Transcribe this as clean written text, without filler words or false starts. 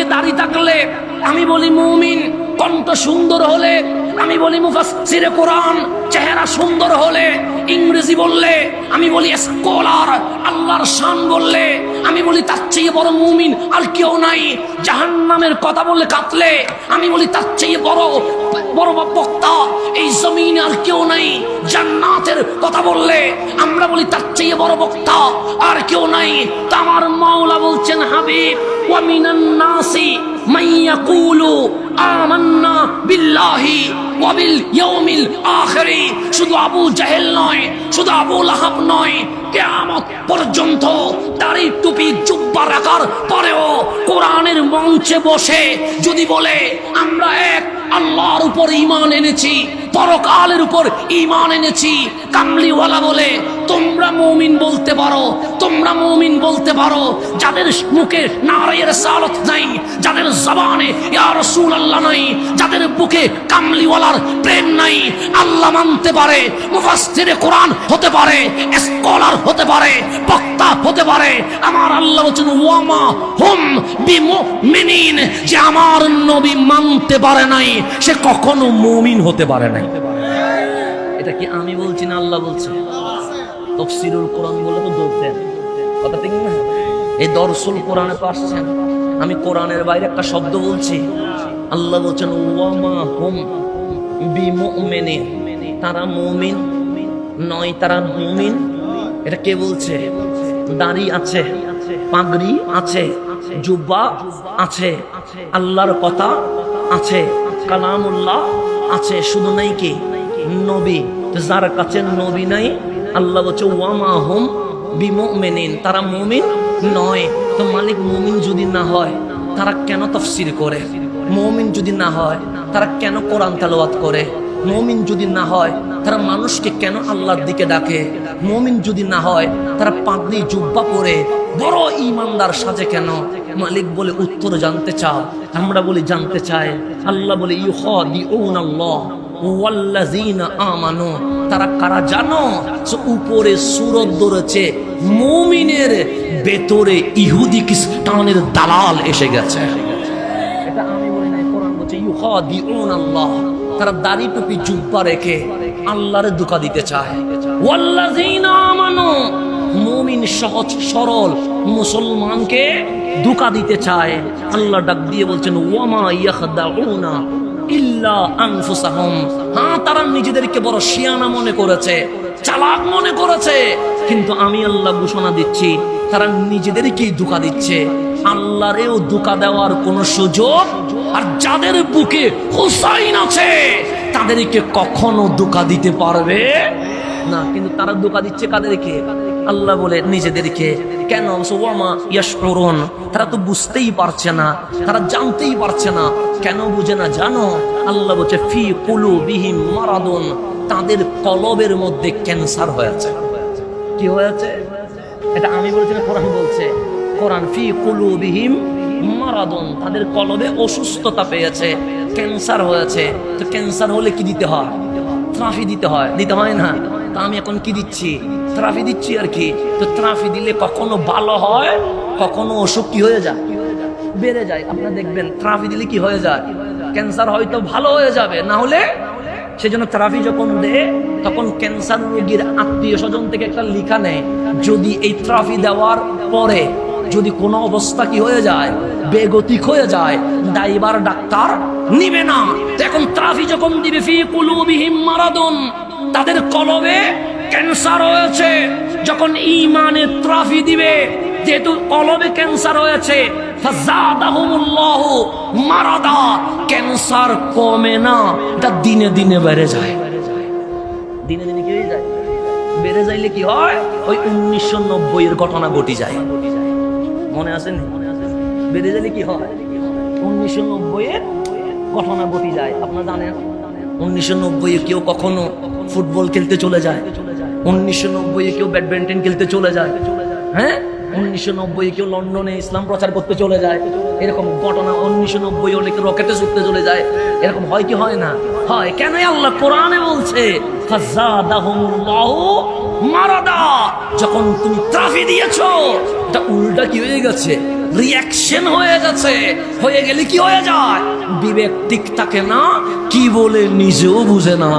মুখে দাড়ি থাকলে আমি বলি মুমিন, কণ্ঠ সুন্দর হলে আমি বলি মুফাসসিরে কোরআন, চেহারা সুন্দর হলে, ইংরেজি বললে আমি বলি স্কলার, আল্লাহর শান বললে আমি বলি তার চেয়ে বড় মুমিন আর কেউ নাই। জাহান্নামের কথা বললে কাঁদলে আমি বলি তার চেয়ে বড় বক্তা এই জমিনে আর কেউ নাই। জান্নাতের কথা বললে আমরা বলি তার চেয়ে বড় বক্তা আর কেউ নাই। তা আমার মাওলা বলছেন হাবিব, ওয়া মিনান নাসি মাইয়াকুলু আমান্না বিল্লাহি ওয়া বিল ইয়াউমিল আখিরি। শুধু আবু জাহেল নয়, শুধু আবু লাহাব নয়, কিয়ামত পর্যন্ত দাড়ি টুপি জুব্বা রাখার পরেও কোরআনের মঞ্চে বসে যদি বলে আমরা এক আল্লাহর উপর ঈমান এনেছি, পরকালের উপর ঈমান এনেছি, কামলিওয়ালা বলে তোমরা মুমিন বলতে পারো, তোমরা মুমিন বলতে পারো। যাদের মুখে নারায়ে রিসালাত নাই, যাদের জবানে ইয়া রাসূলুল্লাহ নাই, যাদের বুকে কামলিওয়ালার প্রেম নাই, আল্লাহ মানতে পারে, মুফাসসিরে কোরআন হতে পারে, স্কলার হতে পারে, বক্তা হতে পারে, আমার আল্লাহ বলেন ওয়ামা হুম বিমুমিনিন, যে আমার নবী মানতে পারে নাই সে কখনো মুমিন হতে পারে নাই। এটা কি আমি বলছি না আল্লাহ বলছে? তাফসীরুল কোরআন বলে তো দৌড় দেন, কথা ঠিক না? এই দরসুল কোরআনে তো আসছেন, আমি কোরআনের বাইরে একটা শব্দ বলছি, আল্লাহ বলছেন ওয়ামা হুম বিমুমিনিন, তারা মুমিন নয়, তারা মুমিন। এটা কে বলছে? দাড়ি আছে, পাগড়ি আছে, জুব্বা আছে, আল্লাহর কথা আছে, কালামুল্লাহ আছে, শুধু নাই কি নবী। যার কাছে নবী নাই আল্লাহ বলছে ওয়ামা হুম বিমুমিনিন, তারা মুমিন নয়। তো মালিক মুমিন যদি না হয় তারা কেন তাফসীর করে? মুমিন যদি না হয় তারা কেন কোরআন তেলাওয়াত করে? মুমিন যদি না হয় তারা মানুষকে কেন আল্লাহর দিকে ডাকে? মুমিন যদি না হয় তারা পাগড়ি জুব্বা পরে বড় ঈমানদার সাজে কেন? মালিক বলে উত্তর জানতে চাও? আমরা বলি জানতে চাই। আল্লাহ বলে ইউখাদিউনাল্লাহ ওয়াল্লাযীনা আমানু, তারা কারা জানো? উপরে সূরত ধরেছে মুমিনের, ভেতরে ইহুদি খ্রিস্টানের দালাল এসে গেছে। এটা আমি বলি না, কোরআন বলছে ইউখাদিউনাল্লাহ, তারা দাড়ি টুপি জুব্বা রেখে আল্লাহরে ধোঁকা দিতে চায়। ওয়াল্লাযীনা আমানু, মুমিন সহজ সরল মুসলমানকে ধোঁকা দিতে চায়। আল্লাহ ডাক দিয়ে বলছেন ওয়ামা ইয়াখদাউনা ইল্লা আনফুসাহুম, হ্যাঁ তারা নিজেদেরকে বড় শিয়ানা মনে করেছে, চালাক মনে করেছে, কিন্তু আমি আল্লাহ ঘোষণা দিচ্ছি তারা নিজেদেরকেই ধোঁকা দিচ্ছে, আল্লাহরেও ধোঁকা দেওয়ার কোন সুযোগ। আর যাদের বুকে হুসাইন আছে তাদেরকে কখনো ধোঁকা দিতে পারবে না। কিন্তু তারা ধোঁকা দিচ্ছে কাদেরকে? আল্লাহ বলে নিজেদেরকে। কেন? ওয়ামা ইয়াশউরুন, তারা তো বুঝতেই পারছে না, তারা জানতেই পারছে না। কেন বুঝে না জানো? আল্লাহ বলছে ফি কুলুবিহিম মারাদুন, তাদের কলবের মধ্যে ক্যান্সার হয়েছে। কি হয়েছে? এটা আমি বলছি না, কোরআন বলছে। কোরআন ফি কুলুবিহিম মারাদুন, তাদের কলবে অসুস্থতা পেয়েছে, ক্যান্সার হয়েছে। তো ক্যান্সার হলে কি দিতে হয়? থেরাপি দিতে হয়, দিতে হয় না? তা আমি এখন কি দিচ্ছি? থেরাপি দিচ্ছি আর কি। তো থেরাপি দিলে কখনো ভালো হয়, কখনো অসুখ কি হয়ে যায়, বেড়ে যায়। আপনারা দেখবেন থেরাপি দিলে কি হয়ে যায়, ক্যান্সার হয়তো ভালো হয়ে যাবে, না হলে সেজন্য থেরাপি যখন দেয় তখন ক্যান্সার রোগীর আত্মীয় স্বজন থেকে একটা লিখা নেয়, যদি এই থেরাপি দেওয়ার পরে যদি কোনো অবস্থা কি হয়ে যায়, বেগতিক হয়ে যায়, দায়ভার ডাক্তার নিবে না। এখন থেরাপি যখন দিবে ফি কুলুবিহিম মারাদুন, তাদের কলবে ক্যান্সার হয়েছে, যখন ঈমানের থেরাপি দিবে, যেহেতু কলবে ক্যান্সার হয়েছে, ফাযাদাহুমুল্লাহু মারাদা, ক্যান্সার কমে না, এটা দিনে দিনে বেড়ে যায়। দিনে দিনে কি হয়ে যায়? বেড়ে যাইলে কি হয়? ওই 1990 এর ঘটনা ঘটি যায়, মনে আছে না? বেড়ে গেলে কি হয়? 1990 এর ঘটনা ঘটি যায়। আপনারা জানেন 1990 কেউ কখনো ফুটবল খেলতে চলে যায়, 1990 কেউ ব্যাডমিন্টন খেলতে চলে যায়, হ্যাঁ 1990 কেউ লন্ডনে ইসলাম প্রচার করতে চলে যায়। এরকম ঘটনা 1990 অনেকে রকেটে ছুটতে চলে যায়। এরকম হয় কি হয় না? হয়। কেন? আল্লাহ কোরআনে বলছে ফাযাদাহুমুল্লাহু মারাদা, যখন তুমি থেরাপি দিয়েছো এটা উল্টা কি হয়ে গেছে, রিয়াকশন হয়ে যাচ্ছে। হয়ে গেলে কি হয়ে যায়? বিবেক ঠিক থাকে না, কি বলে নিজেও বুঝে না।